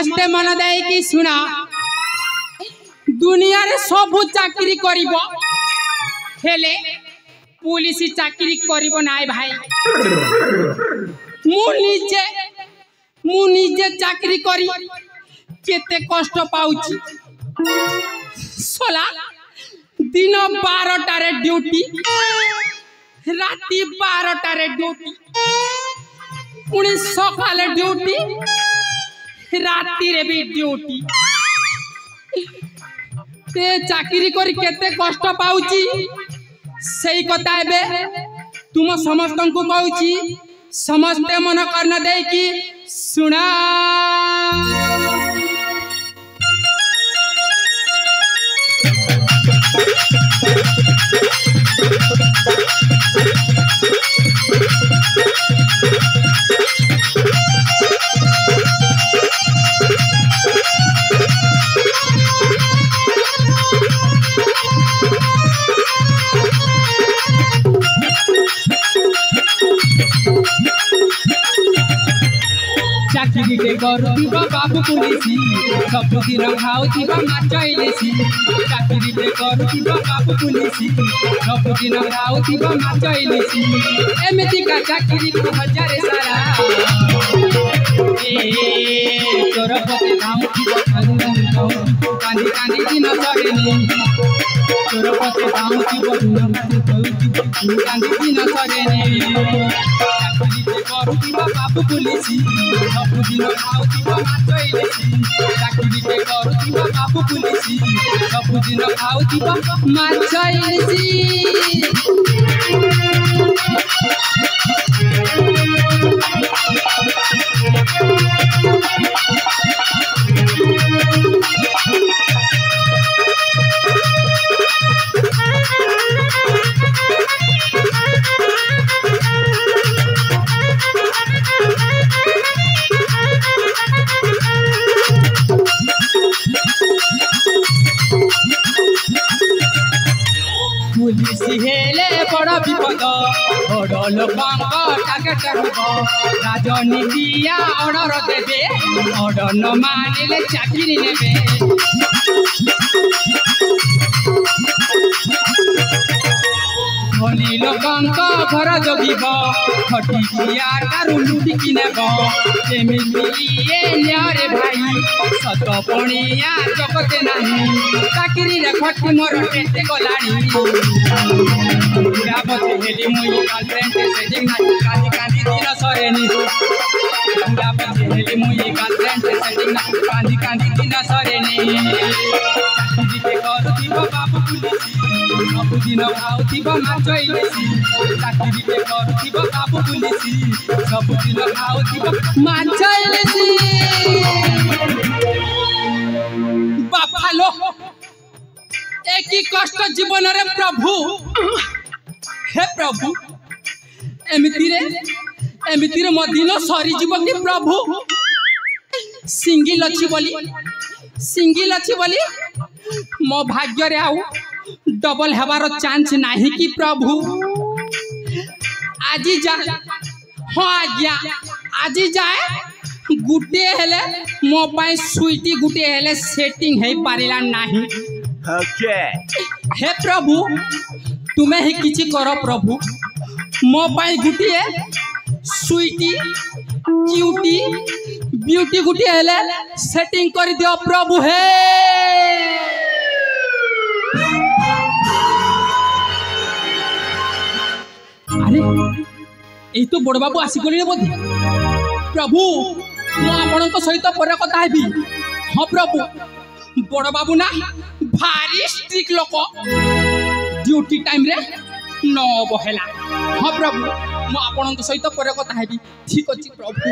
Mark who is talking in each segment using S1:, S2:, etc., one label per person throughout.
S1: समस्ते मन दे कि सुना दुनिया रे सब चाकरी करिवो हेले पुलिस चाकरी करिवो नाय भाई मु निजे चाकरी करी केते कष्ट पाउची सोला दिन 12 रे ड्यूटी राती 12 रे ड्यूटी पुणी सकाले ड्यूटी राती रे भी ड्यूटी ते चाकरी करी केते कष्ट पाउची सही कथा एबे तुम समस्त को कहूची समस्ते मन करना दे कि सुना चाकरी के करुवा बाबू पुलिसी सबुदिन खाऊथिबा माछ इलिसी चाकरी के करुवा बाबू पुलिसी सबुदिन खाऊथिबा माछ इलिसी एमिति का चाकरी को हजारे सारा ए तोर पते खाऊथिबा कांदी कांदी दिन सरेनी तोर पते खाऊथिबा कांदी दिन सरेनी करुवा बाबू पुलिसी सबुदिन खाऊथिबा माछ इलिसी चाकरी के करुवा बाबू पुलिसी सबुदिन खाऊथिबा माछ इलिसी पुलिस हेले बड़ विपद बड़ लोक टार्गेट हब राजनीतिया ऑर्डर देवे ऑर्डर न मानिले चाकरी नेबे धनी लोक घर जगिब खटिया तारू लुटिकी नेब सेमिति रे भाई सत पणिया जगते नाही चाकरी रे खटी मोर टेटे गलाणी बुढ़ा बचे हेली मुई गर्लफ्रेंड सेटिंग नाही कांदी कांदी दिन सरेनी बुढ़ा बचे हेली मुई गर्लफ्रेंड सेटिंग नाही कांदी कांदी दिन सरेनी चाकरी के करुथिबा बाबू पुलिसी सबुदिन खाऊथिबा माछ इलिसी चाकरी के करुथिबा बाबू पुलिसी सबुदिन खाऊथिबा माछ इलिसी बापा लो एक ही कष्ट जीवन रे प्रभु हे प्रभु एमिति रे मदिन सरी जीव कि प्रभु सिंगिल अछि बोली मो भाग्य रे आउ डबल हेबार चांस नाही कि प्रभु आज जा हाँ आज्ञा आज जाए गुटे हेले मो पाई स्वीटी गुटे हेले सेटिंग है पारिला नाही हे प्रभु तुम्हें ही किछि करो प्रभु मो पाई गुटे स्वीटी क्यूटी ब्यूटी गुटे हेले सेटिंग कर दियो प्रभु हे अरे এই তো বড় বাবু আসি গলি বোধ প্রভু মু আপনার সহিত পরে কথা হেবি हाँ प्रभु बड़ बाबू ना भारी स्ट्रिक्ट लोक ड्यूटी टाइम रे न बहेला हाँ प्रभु मु आपन सहित पर कथा हेबी ठीक अछि प्रभु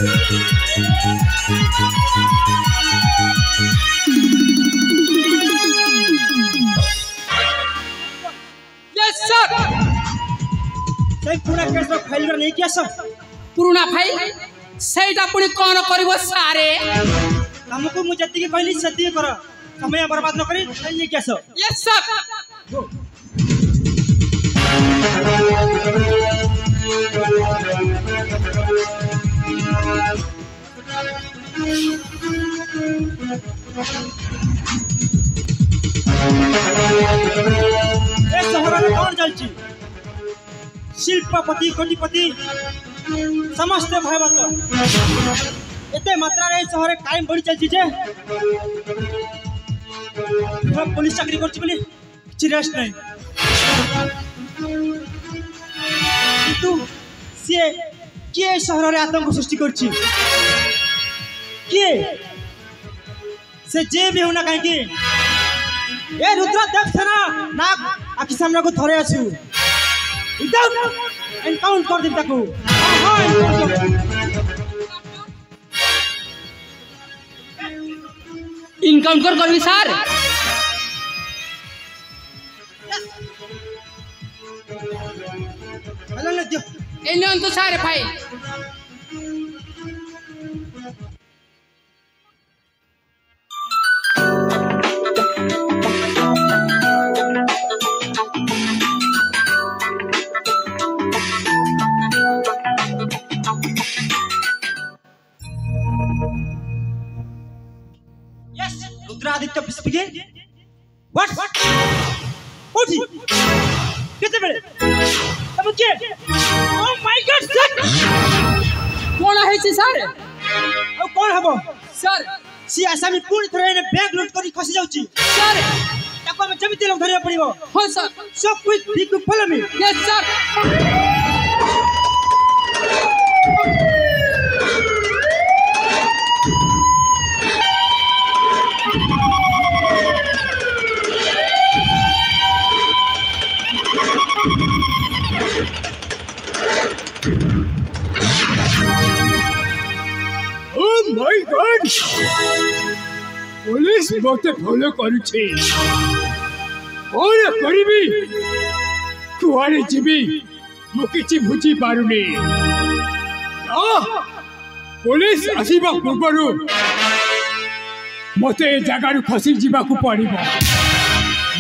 S1: यस सर
S2: সেই পুরা কেস ফাইল করে নেই কি আস
S1: पुराना फाइल सेटा पुणी कौन करिवो सारे
S2: हमको मु जति के कहली सती कर समय बर्बाद न करी फाइल नहीं आस
S1: यस सर
S2: ए शहर में कौन चलची शिल्पपति कोटिपति समस्त भयवत एते मात्रा रे शहर कायम बढ़ी चलची जे पुलिस चाकरी करची बोली चिरेस नहीं किंतु से के शहर रे आतंक सृष्टि करची के से जे भी होना काहे की ए रुद्र देख सेना ना आखि सामने को थरे आसु विदाउट एनकाउंट कर देता को हां
S1: इनकाउंटर करबी सर
S2: हेलो ले दियो
S1: एने तो सारे फाइल
S2: रुद्रादित्य पुष्पिके व्हाट कोठी केते बेले तब के ओ माय गॉड सर
S1: कोन है सर
S2: ओ कोन हबो
S1: सर
S2: सी आसामी पूर्ण थरे ने बैग लूट करी खसी जाउची
S1: सर
S2: ताको हम जमिते लोग धरिया पड़िबो
S1: हां sir
S2: so quick be quick follow me
S1: yes sir
S3: my God police मते फॉलो करूछे और करबी कुआरे जीबी मु किछि बुझी पारुनी पुलिस आसीबा पूर्वरु मते जगारु खसी जीवा को पड़िबो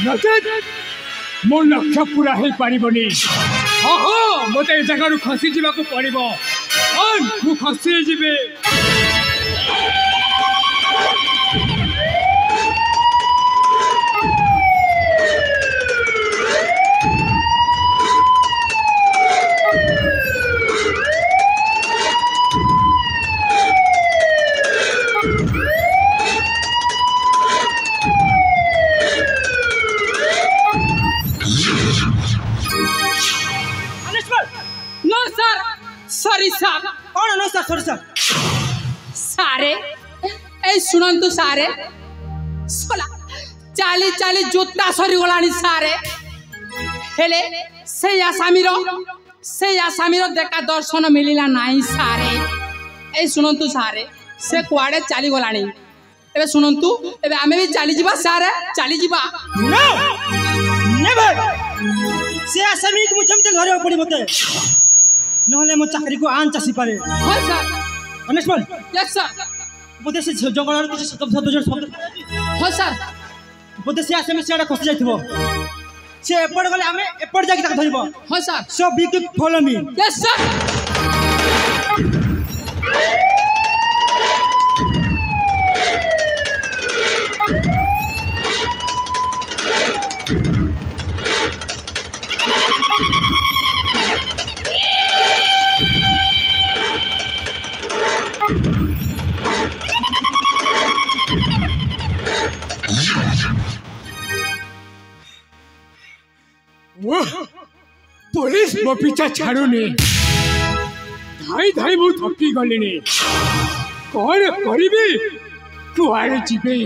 S3: नचेत मो लक्ष्य पूरा हे पारिबनी हां मते जगारु खसी जीवा को पड़िबो और मु खसी जीबे
S1: नो सर सॉरी सर
S2: कौन नो सर सॉरी सर
S1: सारे ए सुनंतु सारे सोला चाली चाली जोता सरी गलानी सारे हेले से आसामीर देखा दर्शन मिलिला नाही सारे ए सुनंतु सारे से कुआडे चाली गलानी एबे सुनंतु एबे आमे भी चाली जीवा सारे चाली जीवा
S2: नो नेवर से आसामी को जमिते धरिया पड़ी मते नहले मो चाकरी को आन चासी पारे
S1: हां सर
S2: अनेशमल
S1: यस सर
S2: बोधे से जंगल किसी शब्द शब्द
S1: हां सर
S2: बोधे से आसामी सेडा खसी जाइथिबो से एपड़ गले हमें एपड़ जाके तक धरिबो
S1: हां sir
S2: so be quick follow me
S1: yes sir
S3: police मो पीछा छाड़ुनी धाई धाई मु थकी गलिनी कौन करिबी कुआरे जीवे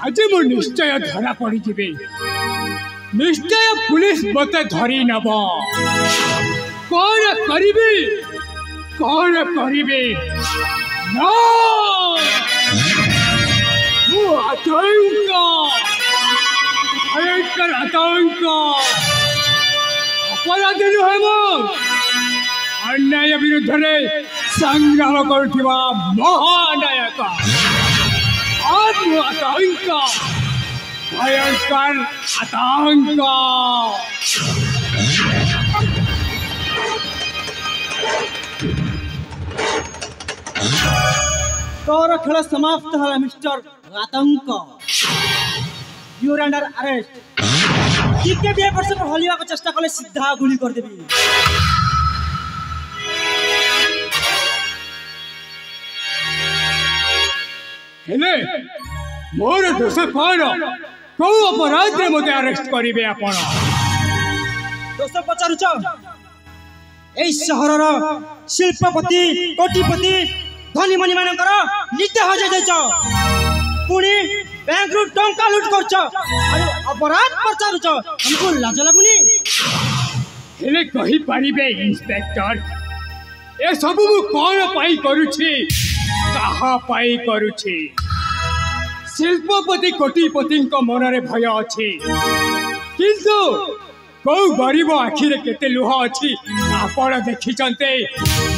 S3: आज मु निश्चय धरा पड़ी जीवे निश्चय पुलिस मते धरी नब कौन करिबी कौन करिबे ना वो आतंक भयंकर आतंक अपराध नुहे मो अन्याय विरुद्ध संग्राम करुवा महानायक आत्म आतंक भयंकर आतंक
S2: तोर खेल समाप्त है मिस्टर आतंक यू आर अंडर अरेस्ट टिके भी वर्ष पर हलिया को चेष्टा कले सीधा गुली कर देबी
S3: हेले मोर दोष कौन कौ अपराध रे मते अरेस्ट करिवे आपण
S2: दोष पचारुच ए शहरर शिल्पपति कोटिपति धनी मनी मानकर नित्य हो जाइछ पुणी बैंक रु टंका लूट करछ अरे अपराध पचारुच हमको लाज लागुनी
S3: हेले कहि परिबे इंस्पेक्टर ए सब मु कोन पाई करूछि कहा पाई करूछि शिल्पपति कोटिपति मनरे भय अच्छी किंतु कौ गरीब आखिरे केते लुह अच्छी आपण देखिचंते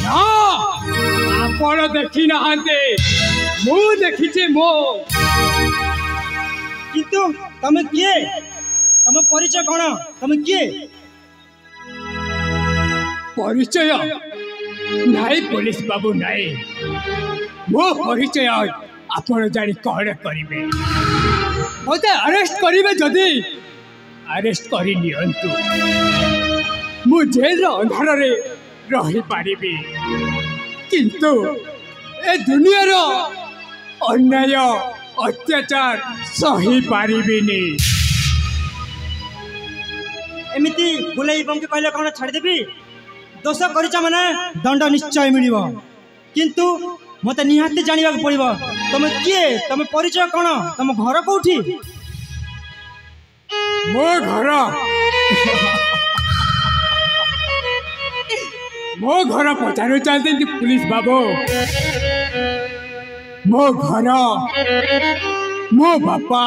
S3: ना आपण देखि नहांते मु देखिचे मो
S2: किंतु तमे किए तमे परिचय कोन तमे किए
S3: परिचय नाई पुलिस बाबू नाई मो परिचय आपण जानी कौन करिवे मते अरेस्ट करिवे जदी अरेस्ट करि नियंतु मु जेल अंधार रे रही पारिबी किंतु ए दुनिया रो अन्याय अत्याचार सही पारिबिनी
S2: एमिति बुलाई बम के कहले कोन छाड़ देबी दोष करिछ माने दंड निश्चय मिलिबो किंतु मते निहाती जानिबा पड़िबो तमे किए तमे परिचय कोन तम घर कोठी
S3: मो घर पचारू चलते पुलिस बाबू मो घर मो बापा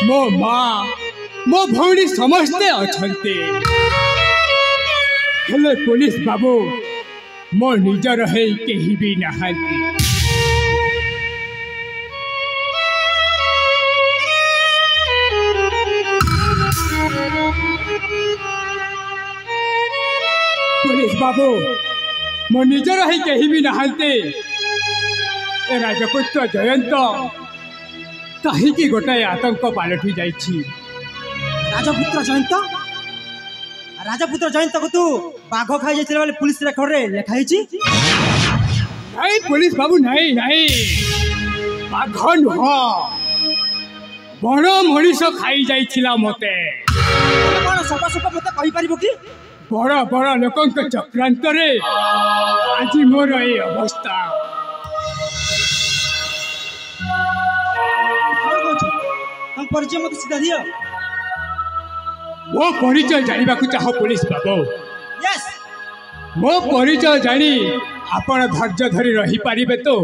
S3: मो माँ मो भौणी समस्ते अच्छे हेले पुलिस बाबू मो निजर है कहीं भी नहांती पुलिस बाबू मो निजर है कहीं भी नहांती राजपुत्र जयंत कहीं गोटाए आतंक पलटि जाइछि
S2: राजपुत्र जयंत को तू बाघ खाई जाइछले वाले पुलिस रेकर्ड रे लिखाई छी
S3: नहीं पुलिस बाबू नहीं नहीं बाघ नुह बड़ मनीष खाई जाइछिला मते
S2: कोन सफा सफा मते कहि परिबो कि
S3: बड़ बड़ लोकंक चक्रांत रे आज मोर ए अवस्था
S2: हम परिचय मत सीधा दियो
S3: मो परिचय जानिबा को चाहो पुलिस बाबू
S2: यस
S3: मो परिचय जानी आपण धैर्य धरी रही पारिबे तो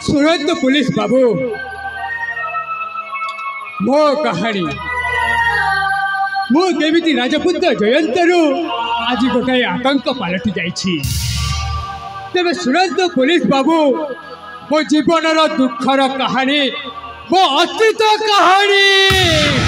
S3: सुनंतु पुलिस बाबू मो कहानी मो केमिति राजपुत्र जयंतरू आज गोटाए आतंक पलटि जाइछि तेरे सुनंतु पुलिस बाबू मो जीवन दुखर कहानी मो अतीत कहानी